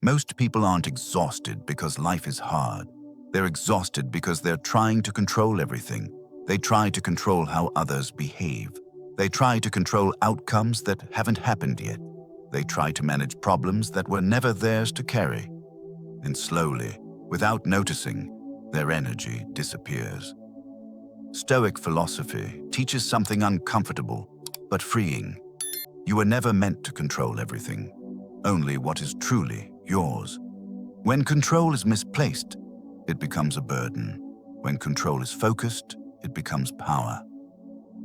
Most people aren't exhausted because life is hard. They're exhausted because they're trying to control everything. They try to control how others behave. They try to control outcomes that haven't happened yet. They try to manage problems that were never theirs to carry. And slowly, without noticing, their energy disappears. Stoic philosophy teaches something uncomfortable but freeing. You were never meant to control everything, only what is truly yours. When control is misplaced, it becomes a burden. When control is focused, it becomes power.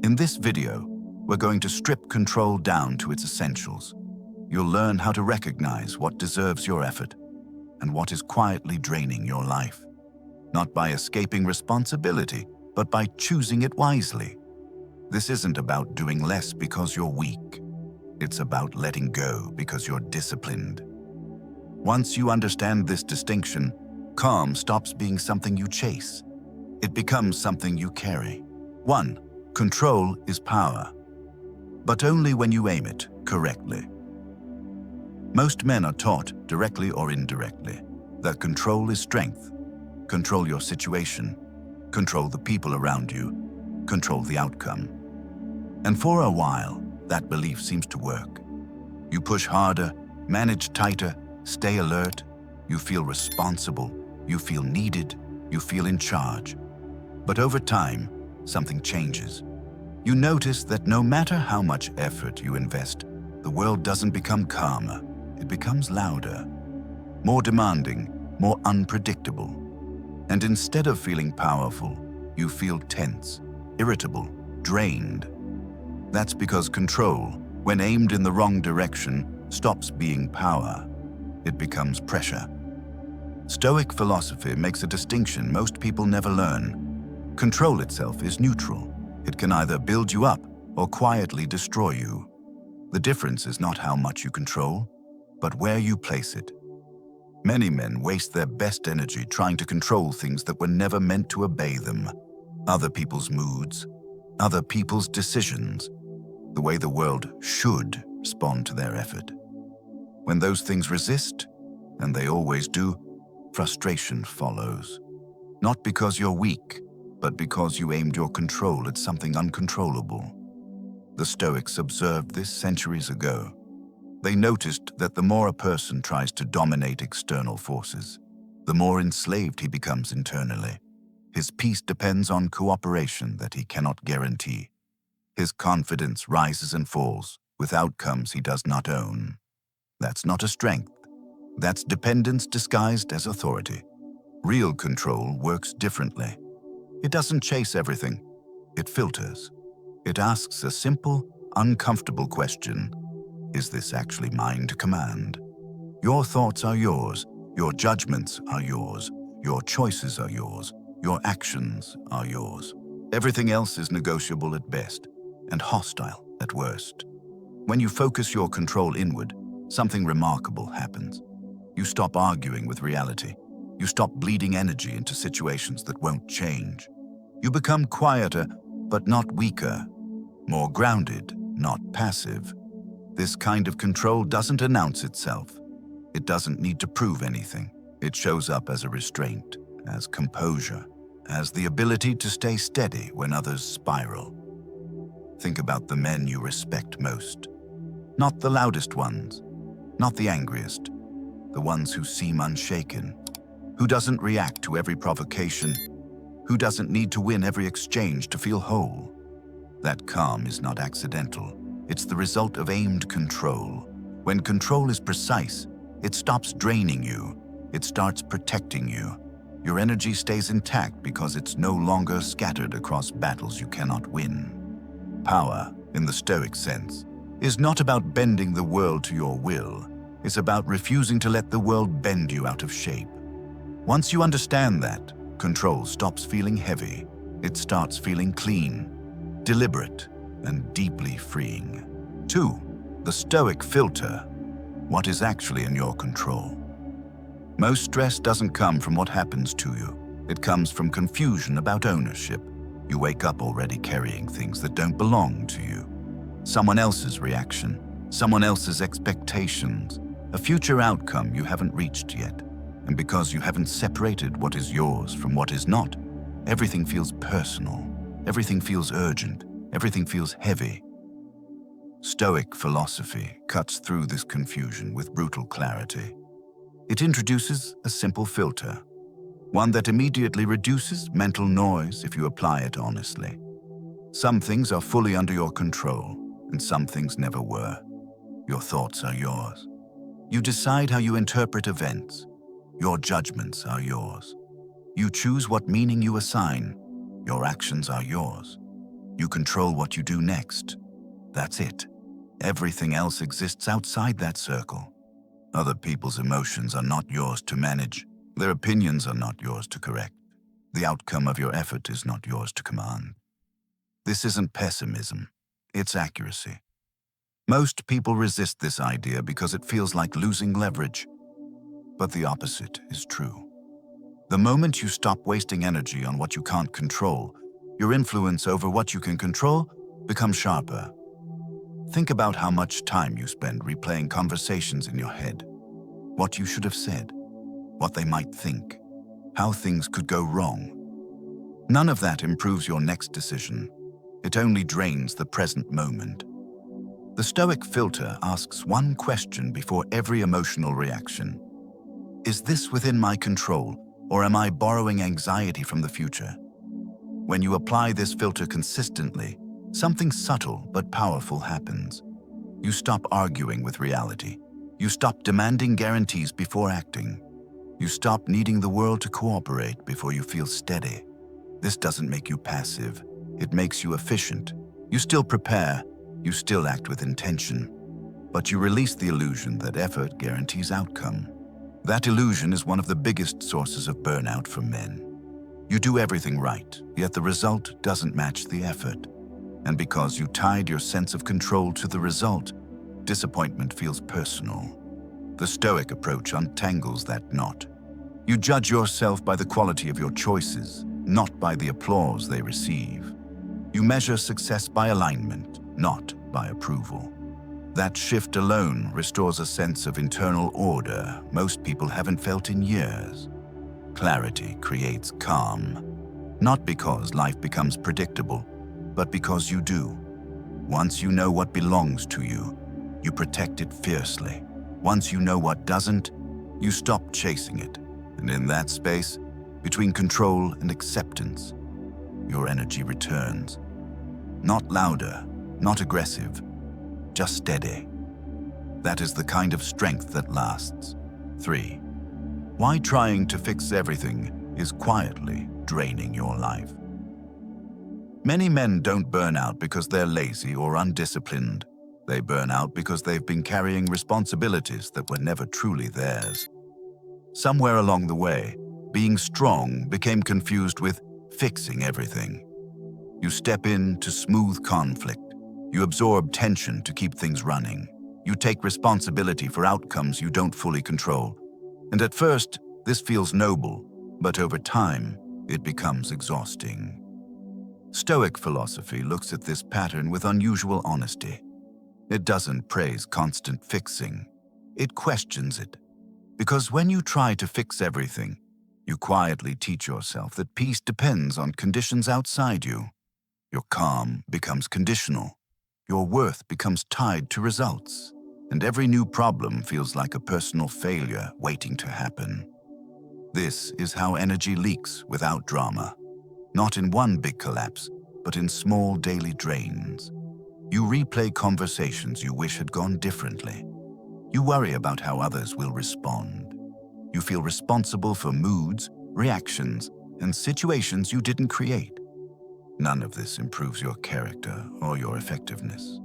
In this video, we're going to strip control down to its essentials. You'll learn how to recognize what deserves your effort and what is quietly draining your life. Not by escaping responsibility, but by choosing it wisely. This isn't about doing less because you're weak. It's about letting go because you're disciplined. Once you understand this distinction, calm stops being something you chase. It becomes something you carry. 1. Control is power, but only when you aim it correctly. Most men are taught, directly or indirectly, that control is strength. Control your situation, control the people around you, control the outcome. And for a while, that belief seems to work. You push harder, manage tighter, stay alert, you feel responsible, you feel needed, you feel in charge. But over time, something changes. You notice that no matter how much effort you invest, the world doesn't become calmer, it becomes louder, more demanding, more unpredictable. And instead of feeling powerful, you feel tense, irritable, drained. That's because control, when aimed in the wrong direction, stops being power. It becomes pressure. Stoic philosophy makes a distinction most people never learn. Control itself is neutral. It can either build you up or quietly destroy you. The difference is not how much you control, but where you place it. Many men waste their best energy trying to control things that were never meant to obey them. Other people's moods, other people's decisions, the way the world should respond to their effort. When those things resist, and they always do, frustration follows. Not because you're weak, but because you aimed your control at something uncontrollable. The Stoics observed this centuries ago. They noticed that the more a person tries to dominate external forces, the more enslaved he becomes internally. His peace depends on cooperation that he cannot guarantee. His confidence rises and falls with outcomes he does not own. That's not a strength. That's dependence disguised as authority. Real control works differently. It doesn't chase everything. It filters. It asks a simple, uncomfortable question. Is this actually mine to command? Your thoughts are yours. Your judgments are yours. Your choices are yours. Your actions are yours. Everything else is negotiable at best and hostile at worst. When you focus your control inward, something remarkable happens. You stop arguing with reality. You stop bleeding energy into situations that won't change. You become quieter, but not weaker. More grounded, not passive. This kind of control doesn't announce itself. It doesn't need to prove anything. It shows up as a restraint, as composure, as the ability to stay steady when others spiral. Think about the men you respect most. Not the loudest ones, not the angriest, the ones who seem unshaken, who doesn't react to every provocation, who doesn't need to win every exchange to feel whole. That calm is not accidental. It's the result of aimed control. When control is precise, it stops draining you. It starts protecting you. Your energy stays intact because it's no longer scattered across battles you cannot win. Power, in the Stoic sense, is not about bending the world to your will. It's about refusing to let the world bend you out of shape. Once you understand that, control stops feeling heavy. It starts feeling clean, deliberate, and deeply freeing. 2. The Stoic filter. What is actually in your control? Most stress doesn't come from what happens to you. It comes from confusion about ownership. You wake up already carrying things that don't belong to you. Someone else's reaction, someone else's expectations, a future outcome you haven't reached yet. And because you haven't separated what is yours from what is not, everything feels personal, everything feels urgent, everything feels heavy. Stoic philosophy cuts through this confusion with brutal clarity. It introduces a simple filter, one that immediately reduces mental noise if you apply it honestly. Some things are fully under your control, and some things never were. Your thoughts are yours. You decide how you interpret events. Your judgments are yours. You choose what meaning you assign. Your actions are yours. You control what you do next. That's it. Everything else exists outside that circle. Other people's emotions are not yours to manage. Their opinions are not yours to correct. The outcome of your effort is not yours to command. This isn't pessimism. It's accuracy. Most people resist this idea because it feels like losing leverage. But the opposite is true. The moment you stop wasting energy on what you can't control, your influence over what you can control becomes sharper. Think about how much time you spend replaying conversations in your head. What you should have said, what they might think, how things could go wrong. None of that improves your next decision. It only drains the present moment. The Stoic filter asks one question before every emotional reaction. Is this within my control, or am I borrowing anxiety from the future? When you apply this filter consistently, something subtle but powerful happens. You stop arguing with reality. You stop demanding guarantees before acting. You stop needing the world to cooperate before you feel steady. This doesn't make you passive. It makes you efficient. You still prepare. You still act with intention. But you release the illusion that effort guarantees outcome. That illusion is one of the biggest sources of burnout for men. You do everything right, yet the result doesn't match the effort. And because you tied your sense of control to the result, disappointment feels personal. The Stoic approach untangles that knot. You judge yourself by the quality of your choices, not by the applause they receive. You measure success by alignment, not by approval. That shift alone restores a sense of internal order most people haven't felt in years. Clarity creates calm, not because life becomes predictable, but because you do. Once you know what belongs to you, you protect it fiercely. Once you know what doesn't, you stop chasing it. And in that space, between control and acceptance, your energy returns. Not louder, not aggressive, just steady. That is the kind of strength that lasts. 3. Why trying to fix everything is quietly draining your life. Many men don't burn out because they're lazy or undisciplined. They burn out because they've been carrying responsibilities that were never truly theirs. Somewhere along the way, being strong became confused with fixing everything. You step in to smooth conflict. You absorb tension to keep things running. You take responsibility for outcomes you don't fully control. And at first, this feels noble, but over time, it becomes exhausting. Stoic philosophy looks at this pattern with unusual honesty. It doesn't praise constant fixing. It questions it. Because when you try to fix everything, you quietly teach yourself that peace depends on conditions outside you. Your calm becomes conditional. Your worth becomes tied to results. And every new problem feels like a personal failure waiting to happen. This is how energy leaks without drama. Not in one big collapse, but in small daily drains. You replay conversations you wish had gone differently. You worry about how others will respond. You feel responsible for moods, reactions, and situations you didn't create. None of this improves your character or your effectiveness.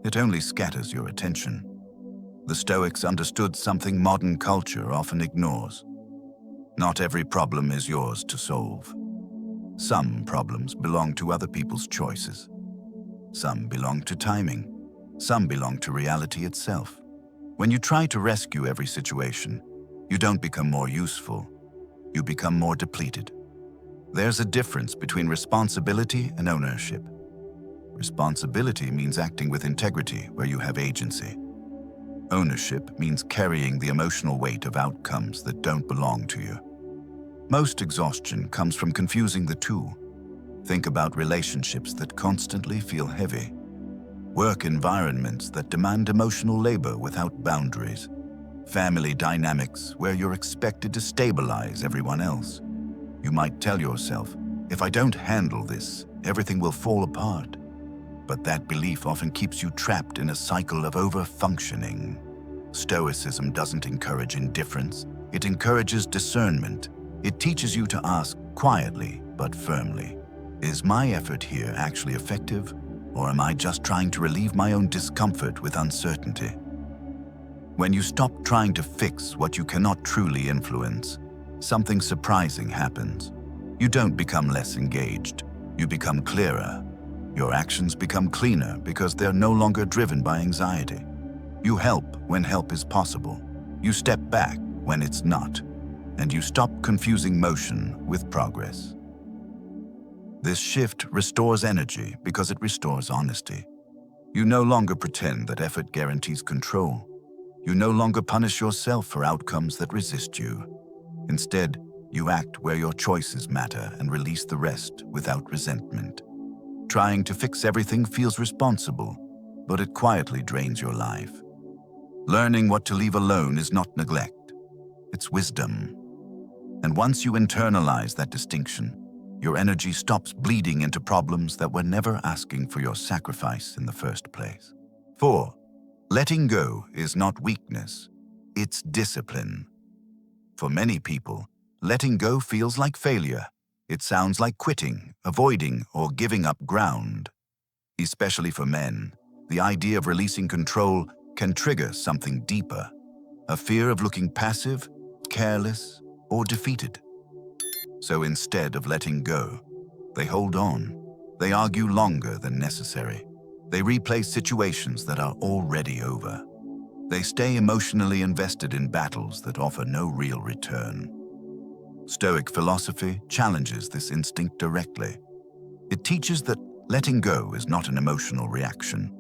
It only scatters your attention. The Stoics understood something modern culture often ignores. Not every problem is yours to solve. Some problems belong to other people's choices. Some belong to timing. Some belong to reality itself. When you try to rescue every situation, you don't become more useful. You become more depleted. There's a difference between responsibility and ownership. Responsibility means acting with integrity where you have agency. Ownership means carrying the emotional weight of outcomes that don't belong to you. Most exhaustion comes from confusing the two. Think about relationships that constantly feel heavy. Work environments that demand emotional labor without boundaries. Family dynamics where you're expected to stabilize everyone else. You might tell yourself, if I don't handle this, everything will fall apart. But that belief often keeps you trapped in a cycle of over-functioning. Stoicism doesn't encourage indifference. It encourages discernment. It teaches you to ask quietly but firmly, is my effort here actually effective, or am I just trying to relieve my own discomfort with uncertainty? When you stop trying to fix what you cannot truly influence, something surprising happens. You don't become less engaged. You become clearer. Your actions become cleaner because they're no longer driven by anxiety. You help when help is possible. You step back when it's not. And you stop confusing motion with progress. This shift restores energy because it restores honesty. You no longer pretend that effort guarantees control. You no longer punish yourself for outcomes that resist you. Instead, you act where your choices matter and release the rest without resentment. Trying to fix everything feels responsible, but it quietly drains your life. Learning what to leave alone is not neglect, it's wisdom. And once you internalize that distinction, your energy stops bleeding into problems that were never asking for your sacrifice in the first place. 4. Letting go is not weakness, it's discipline. For many people, letting go feels like failure. It sounds like quitting, avoiding, or giving up ground. Especially for men, the idea of releasing control can trigger something deeper, a fear of looking passive, careless, or defeated. So instead of letting go, they hold on. They argue longer than necessary. They replay situations that are already over. They stay emotionally invested in battles that offer no real return. Stoic philosophy challenges this instinct directly. It teaches that letting go is not an emotional reaction.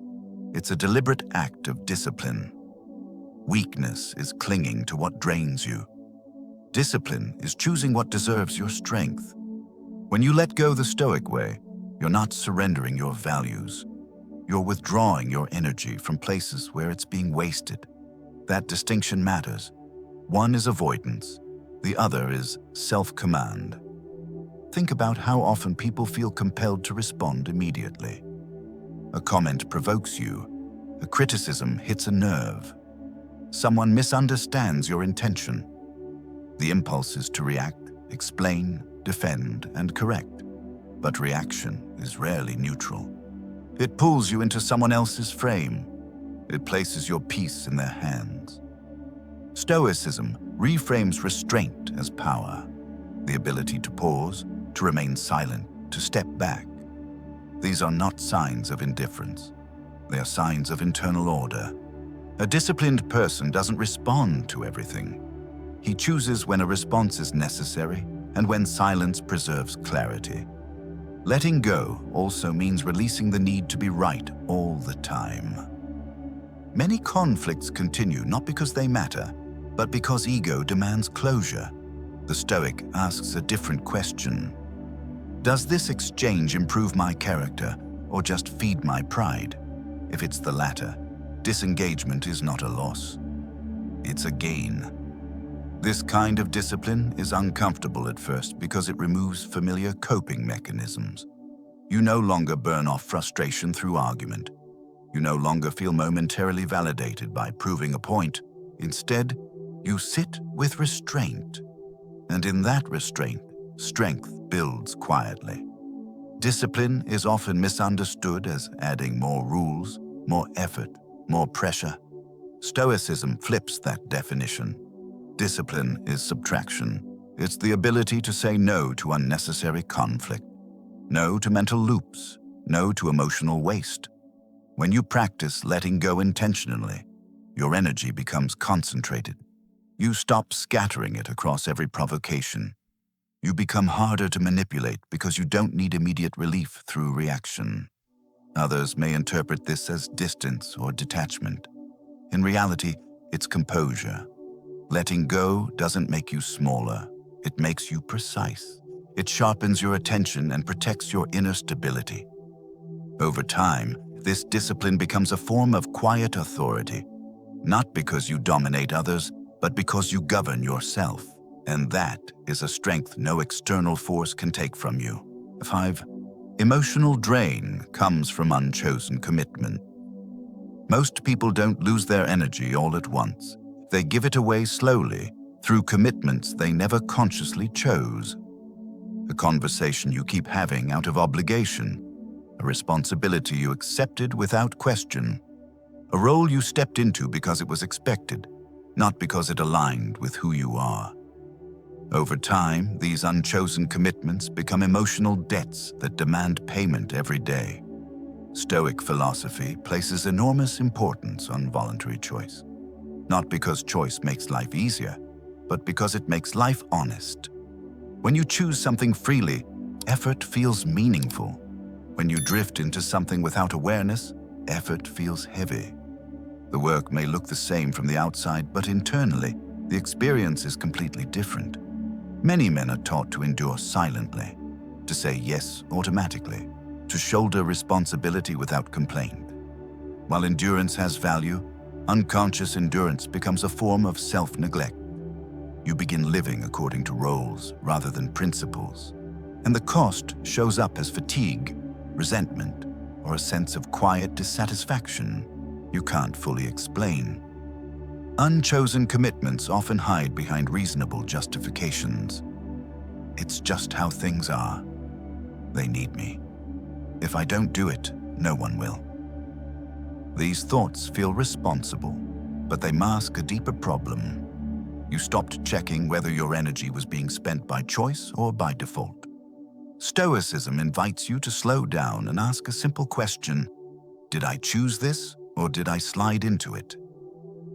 It's a deliberate act of discipline. Weakness is clinging to what drains you. Discipline is choosing what deserves your strength. When you let go the Stoic way, you're not surrendering your values. You're withdrawing your energy from places where it's being wasted. That distinction matters. One is avoidance, the other is self-command. Think about how often people feel compelled to respond immediately. A comment provokes you. A criticism hits a nerve. Someone misunderstands your intention. The impulse is to react, explain, defend, and correct. But reaction is rarely neutral. It pulls you into someone else's frame. It places your peace in their hands. Stoicism reframes restraint as power, the ability to pause, to remain silent, to step back. These are not signs of indifference. They are signs of internal order. A disciplined person doesn't respond to everything. He chooses when a response is necessary and when silence preserves clarity. Letting go also means releasing the need to be right all the time. Many conflicts continue not because they matter, but because ego demands closure. The Stoic asks a different question. Does this exchange improve my character or just feed my pride? If it's the latter, disengagement is not a loss. It's a gain. This kind of discipline is uncomfortable at first because it removes familiar coping mechanisms. You no longer burn off frustration through argument. You no longer feel momentarily validated by proving a point. Instead, you sit with restraint. And in that restraint, strength builds quietly. Discipline is often misunderstood as adding more rules, more effort, more pressure. Stoicism flips that definition. Discipline is subtraction. It's the ability to say no to unnecessary conflict, no to mental loops, no to emotional waste. When you practice letting go intentionally, your energy becomes concentrated. You stop scattering it across every provocation. You become harder to manipulate because you don't need immediate relief through reaction. Others may interpret this as distance or detachment. In reality, it's composure. Letting go doesn't make you smaller. It makes you precise. It sharpens your attention and protects your inner stability. Over time, this discipline becomes a form of quiet authority, not because you dominate others, but because you govern yourself. And that is a strength no external force can take from you. 5. Emotional drain comes from unchosen commitment. Most people don't lose their energy all at once. They give it away slowly, through commitments they never consciously chose. A conversation you keep having out of obligation, a responsibility you accepted without question, a role you stepped into because it was expected, not because it aligned with who you are. Over time, these unchosen commitments become emotional debts that demand payment every day. Stoic philosophy places enormous importance on voluntary choice. Not because choice makes life easier, but because it makes life honest. When you choose something freely, effort feels meaningful. When you drift into something without awareness, effort feels heavy. The work may look the same from the outside, but internally, the experience is completely different. Many men are taught to endure silently, to say yes automatically, to shoulder responsibility without complaint. While endurance has value, unconscious endurance becomes a form of self-neglect. You begin living according to roles rather than principles, and the cost shows up as fatigue, resentment, or a sense of quiet dissatisfaction you can't fully explain. Unchosen commitments often hide behind reasonable justifications. It's just how things are. They need me. If I don't do it, no one will. These thoughts feel responsible, but they mask a deeper problem. You stopped checking whether your energy was being spent by choice or by default. Stoicism invites you to slow down and ask a simple question: did I choose this, or did I slide into it?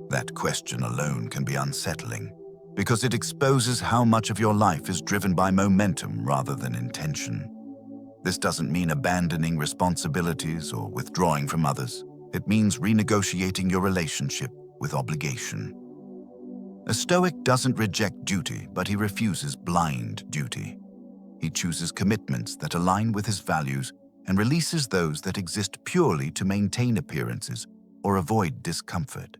That question alone can be unsettling, because it exposes how much of your life is driven by momentum rather than intention. This doesn't mean abandoning responsibilities or withdrawing from others. It means renegotiating your relationship with obligation. A Stoic doesn't reject duty, but he refuses blind duty. He chooses commitments that align with his values and releases those that exist purely to maintain appearances or avoid discomfort.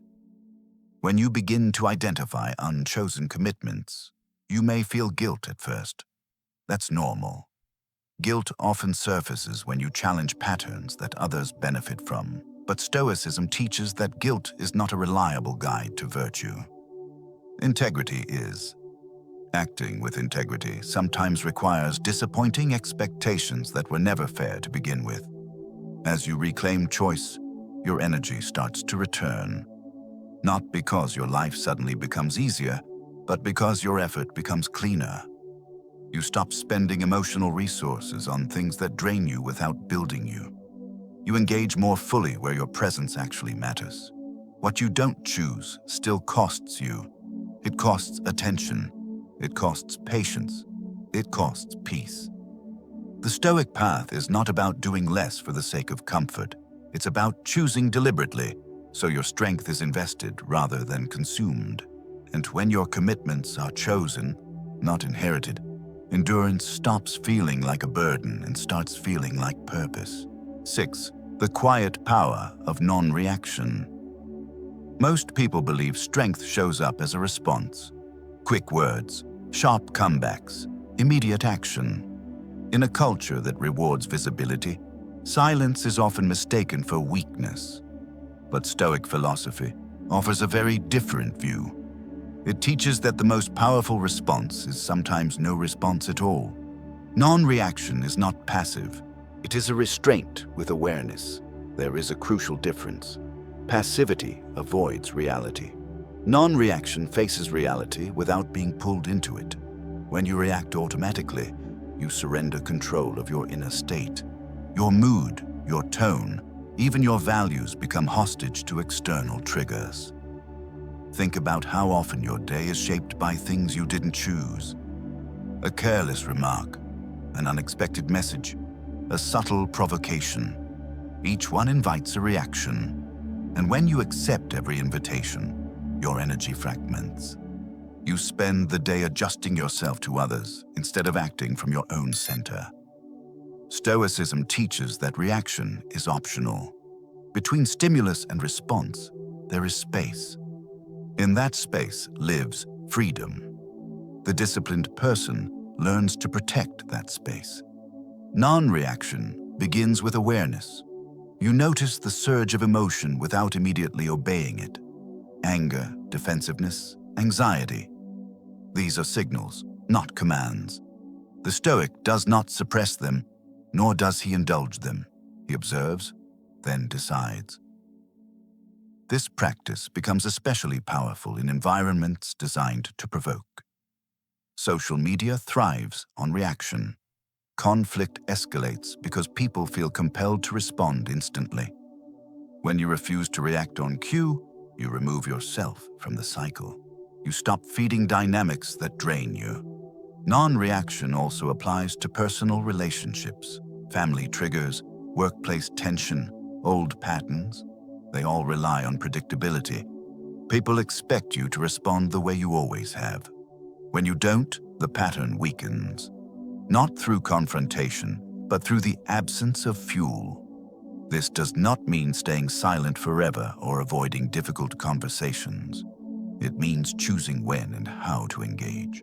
When you begin to identify unchosen commitments, you may feel guilt at first. That's normal. Guilt often surfaces when you challenge patterns that others benefit from, but Stoicism teaches that guilt is not a reliable guide to virtue. Integrity is. Acting with integrity sometimes requires disappointing expectations that were never fair to begin with. As you reclaim choice, your energy starts to return. Not because your life suddenly becomes easier, but because your effort becomes cleaner. You stop spending emotional resources on things that drain you without building you. You engage more fully where your presence actually matters. What you don't choose still costs you. It costs attention. It costs patience. It costs peace. The Stoic path is not about doing less for the sake of comfort. It's about choosing deliberately, so your strength is invested rather than consumed. And when your commitments are chosen, not inherited, endurance stops feeling like a burden and starts feeling like purpose. 6. The quiet power of non-reaction. Most people believe strength shows up as a response. Quick words, sharp comebacks, immediate action. In a culture that rewards visibility, silence is often mistaken for weakness. But Stoic philosophy offers a very different view. It teaches that the most powerful response is sometimes no response at all. Non-reaction is not passive. It is a restraint with awareness. There is a crucial difference. Passivity avoids reality. Non-reaction faces reality without being pulled into it. When you react automatically, you surrender control of your inner state. Your mood, your tone, even your values become hostage to external triggers. Think about how often your day is shaped by things you didn't choose. A careless remark, an unexpected message, a subtle provocation. Each one invites a reaction. And when you accept every invitation, your energy fragments. You spend the day adjusting yourself to others instead of acting from your own center. Stoicism teaches that reaction is optional. Between stimulus and response, there is space. In that space lives freedom. The disciplined person learns to protect that space. Non-reaction begins with awareness. You notice the surge of emotion without immediately obeying it. Anger, defensiveness, anxiety. These are signals, not commands. The Stoic does not suppress them, nor does he indulge them. He observes, then decides. This practice becomes especially powerful in environments designed to provoke. Social media thrives on reaction. Conflict escalates because people feel compelled to respond instantly. When you refuse to react on cue, you remove yourself from the cycle. You stop feeding dynamics that drain you. Non-reaction also applies to personal relationships, family triggers, workplace tension, old patterns. They all rely on predictability. People expect you to respond the way you always have. When you don't, the pattern weakens. Not through confrontation, but through the absence of fuel. This does not mean staying silent forever or avoiding difficult conversations. It means choosing when and how to engage.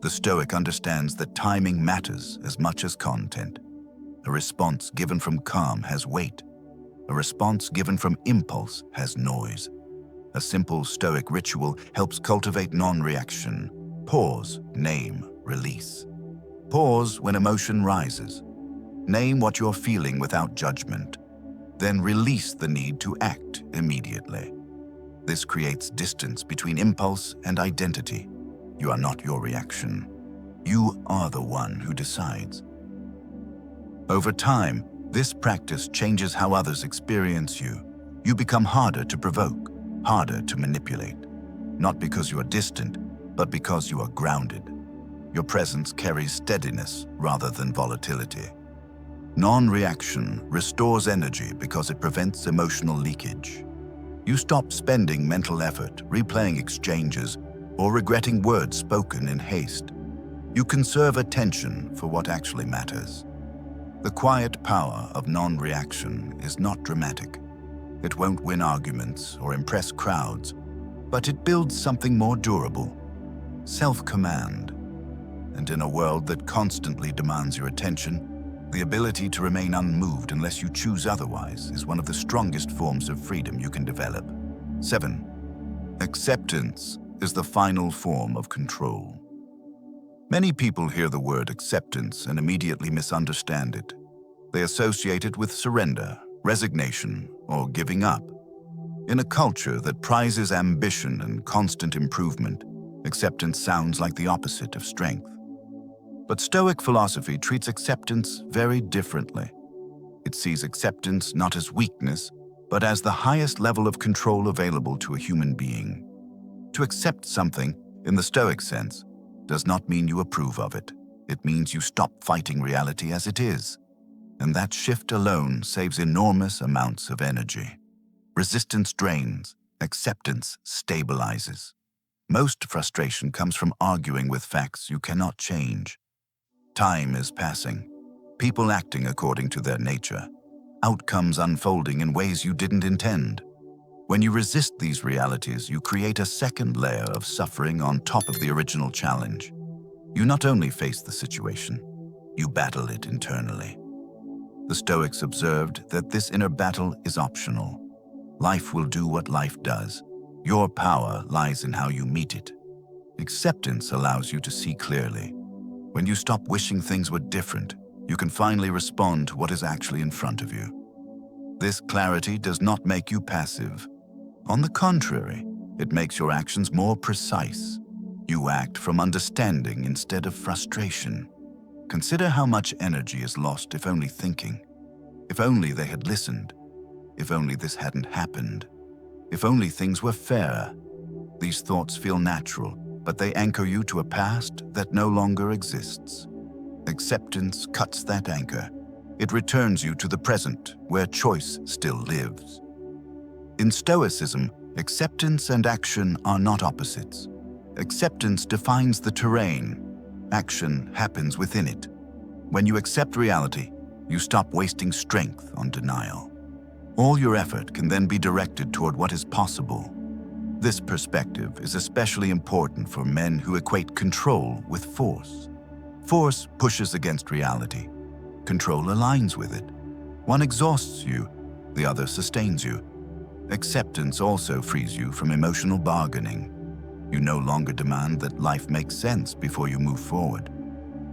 The Stoic understands that timing matters as much as content. A response given from calm has weight. A response given from impulse has noise. A simple Stoic ritual helps cultivate non-reaction. Pause, name, release. Pause when emotion rises. Name what you're feeling without judgment. Then release the need to act immediately. This creates distance between impulse and identity. You are not your reaction. You are the one who decides. Over time, this practice changes how others experience you. You become harder to provoke, harder to manipulate. Not because you are distant, but because you are grounded. Your presence carries steadiness rather than volatility. Non-reaction restores energy because it prevents emotional leakage. You stop spending mental effort replaying exchanges or regretting words spoken in haste. You conserve attention for what actually matters. The quiet power of non-reaction is not dramatic. It won't win arguments or impress crowds, but it builds something more durable, self-command. And in a world that constantly demands your attention, the ability to remain unmoved unless you choose otherwise is one of the strongest forms of freedom you can develop. 7. Acceptance is the final form of control. Many people hear the word acceptance and immediately misunderstand it. They associate it with surrender, resignation, or giving up. In a culture that prizes ambition and constant improvement, acceptance sounds like the opposite of strength. But Stoic philosophy treats acceptance very differently. It sees acceptance not as weakness, but as the highest level of control available to a human being. To accept something, in the Stoic sense, does not mean you approve of it. It means you stop fighting reality as it is. And that shift alone saves enormous amounts of energy. Resistance drains, acceptance stabilizes. Most frustration comes from arguing with facts you cannot change. Time is passing, people acting according to their nature, outcomes unfolding in ways you didn't intend. When you resist these realities, you create a second layer of suffering on top of the original challenge. You not only face the situation, you battle it internally. The Stoics observed that this inner battle is optional. Life will do what life does. Your power lies in how you meet it. Acceptance allows you to see clearly. When you stop wishing things were different, you can finally respond to what is actually in front of you. This clarity does not make you passive. On the contrary, it makes your actions more precise. You act from understanding instead of frustration. Consider how much energy is lost if only thinking. If only they had listened. If only this hadn't happened. If only things were fair. These thoughts feel natural, but they anchor you to a past that no longer exists. Acceptance cuts that anchor. It returns you to the present, where choice still lives. In Stoicism, acceptance and action are not opposites. Acceptance defines the terrain. Action happens within it. When you accept reality, you stop wasting strength on denial. All your effort can then be directed toward what is possible. This perspective is especially important for men who equate control with force. Force pushes against reality. Control aligns with it. One exhausts you, the other sustains you. Acceptance also frees you from emotional bargaining. You no longer demand that life makes sense before you move forward.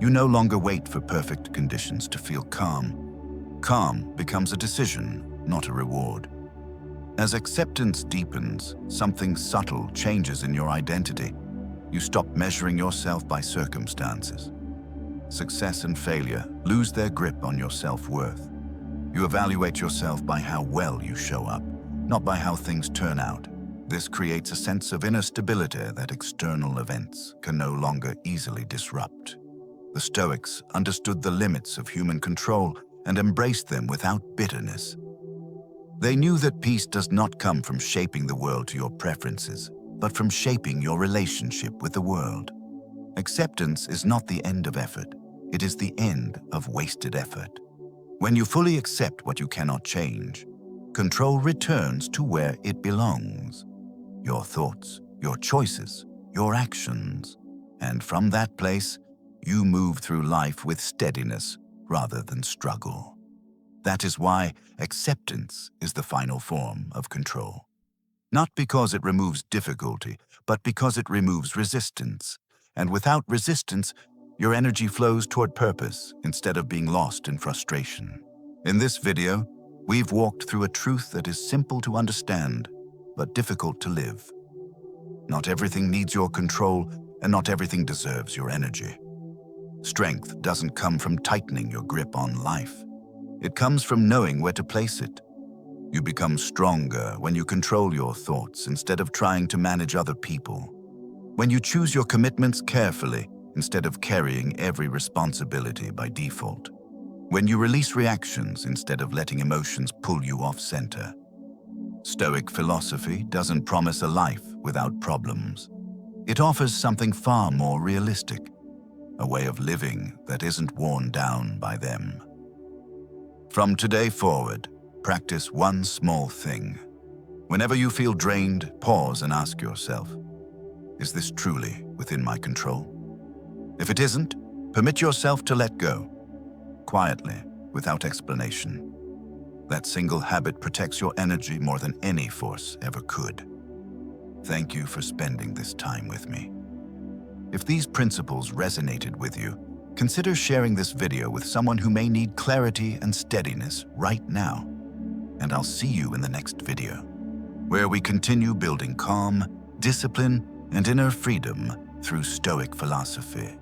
You no longer wait for perfect conditions to feel calm. Calm becomes a decision, not a reward. As acceptance deepens, something subtle changes in your identity. You stop measuring yourself by circumstances. Success and failure lose their grip on your self-worth. You evaluate yourself by how well you show up, not by how things turn out. This creates a sense of inner stability that external events can no longer easily disrupt. The Stoics understood the limits of human control and embraced them without bitterness. They knew that peace does not come from shaping the world to your preferences, but from shaping your relationship with the world. Acceptance is not the end of effort, it is the end of wasted effort. When you fully accept what you cannot change, control returns to where it belongs. Your thoughts, your choices, your actions. And from that place, you move through life with steadiness rather than struggle. That is why acceptance is the final form of control. Not because it removes difficulty, but because it removes resistance. And without resistance, your energy flows toward purpose instead of being lost in frustration. In this video, we've walked through a truth that is simple to understand, but difficult to live. Not everything needs your control, and not everything deserves your energy. Strength doesn't come from tightening your grip on life. It comes from knowing where to place it. You become stronger when you control your thoughts instead of trying to manage other people. When you choose your commitments carefully instead of carrying every responsibility by default. When you release reactions instead of letting emotions pull you off center. Stoic philosophy doesn't promise a life without problems. It offers something far more realistic, a way of living that isn't worn down by them. From today forward, practice one small thing. Whenever you feel drained, pause and ask yourself, is this truly within my control? If it isn't, permit yourself to let go, quietly, without explanation. That single habit protects your energy more than any force ever could. Thank you for spending this time with me. If these principles resonated with you, consider sharing this video with someone who may need clarity and steadiness right now. And I'll see you in the next video, where we continue building calm, discipline, and inner freedom through Stoic philosophy.